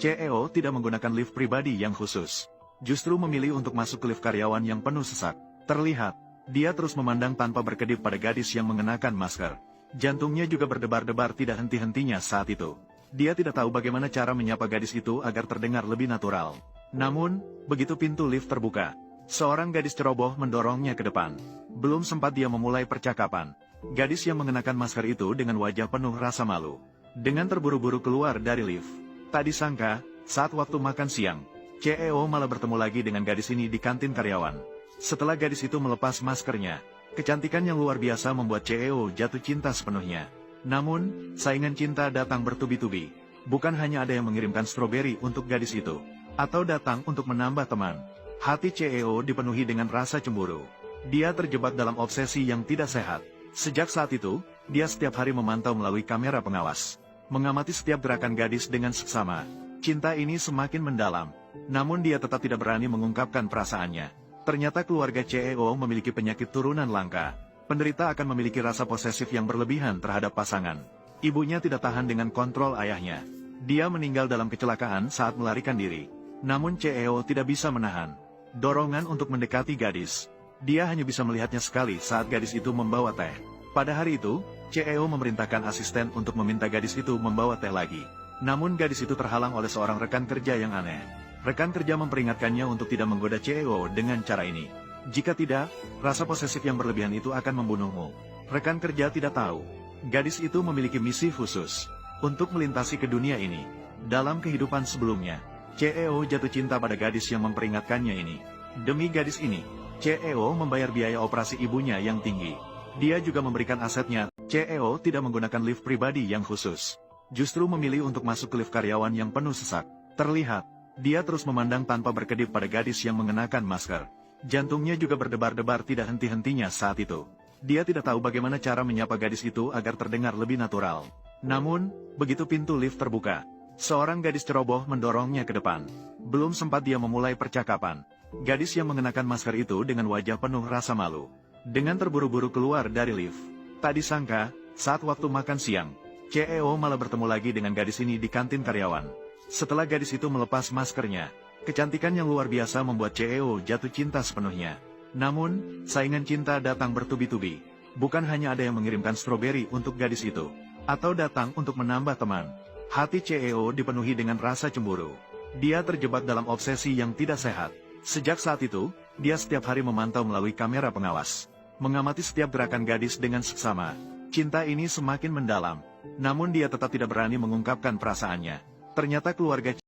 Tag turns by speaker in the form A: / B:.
A: CEO tidak menggunakan lift pribadi yang khusus. Justru memilih untuk masuk ke lift karyawan yang penuh sesak. Terlihat, dia terus memandang tanpa berkedip pada gadis yang mengenakan masker. Jantungnya juga berdebar-debar tidak henti-hentinya saat itu. Dia tidak tahu bagaimana cara menyapa gadis itu agar terdengar lebih natural. Namun, begitu pintu lift terbuka, seorang gadis ceroboh mendorongnya ke depan. Belum sempat dia memulai percakapan, gadis yang mengenakan masker itu dengan wajah penuh rasa malu, dengan terburu-buru keluar dari lift. Tak disangka, saat waktu makan siang, CEO malah bertemu lagi dengan gadis ini di kantin karyawan. Setelah gadis itu melepas maskernya, kecantikan yang luar biasa membuat CEO jatuh cinta sepenuhnya. Namun, saingan cinta datang bertubi-tubi. Bukan hanya ada yang mengirimkan stroberi untuk gadis itu, atau datang untuk menambah teman. Hati CEO dipenuhi dengan rasa cemburu. Dia terjebak dalam obsesi yang tidak sehat. Sejak saat itu, dia setiap hari memantau melalui kamera pengawas, mengamati setiap gerakan gadis dengan seksama. Cinta ini semakin mendalam, namun dia tetap tidak berani mengungkapkan perasaannya. Ternyata keluarga CEO memiliki penyakit turunan langka. Penderita akan memiliki rasa posesif yang berlebihan terhadap pasangan. Ibunya tidak tahan dengan kontrol ayahnya. Dia meninggal dalam kecelakaan saat melarikan diri. Namun CEO tidak bisa menahan dorongan untuk mendekati gadis. Dia hanya bisa melihatnya sekali saat gadis itu membawa teh. Pada hari itu, CEO memerintahkan asisten untuk meminta gadis itu membawa teh lagi. Namun gadis itu terhalang oleh seorang rekan kerja yang aneh. Rekan kerja memperingatkannya untuk tidak menggoda CEO dengan cara ini. Jika tidak, rasa posesif yang berlebihan itu akan membunuhmu. Rekan kerja tidak tahu, gadis itu memiliki misi khusus untuk melintasi ke dunia ini. Dalam kehidupan sebelumnya, CEO jatuh cinta pada gadis yang memperingatkannya ini. Demi gadis ini, CEO membayar biaya operasi ibunya yang tinggi. Dia juga memberikan asetnya. CEO tidak menggunakan lift pribadi yang khusus. Justru memilih untuk masuk ke lift karyawan yang penuh sesak. Terlihat, dia terus memandang tanpa berkedip pada gadis yang mengenakan masker. Jantungnya juga berdebar-debar tidak henti-hentinya saat itu. Dia tidak tahu bagaimana cara menyapa gadis itu agar terdengar lebih natural. Namun, begitu pintu lift terbuka, seorang gadis ceroboh mendorongnya ke depan. Belum sempat dia memulai percakapan, gadis yang mengenakan masker itu dengan wajah penuh rasa malu, dengan terburu-buru keluar dari lift. Tak disangka, saat waktu makan siang, CEO malah bertemu lagi dengan gadis ini di kantin karyawan. Setelah gadis itu melepas maskernya, kecantikan yang luar biasa membuat CEO jatuh cinta sepenuhnya. Namun, saingan cinta datang bertubi-tubi. Bukan hanya ada yang mengirimkan stroberi untuk gadis itu, atau datang untuk menambah teman. Hati CEO dipenuhi dengan rasa cemburu. Dia terjebak dalam obsesi yang tidak sehat. Sejak saat itu, dia setiap hari memantau melalui kamera pengawas, mengamati setiap gerakan gadis dengan seksama. Cinta ini semakin mendalam, namun dia tetap tidak berani mengungkapkan perasaannya. Ternyata keluarga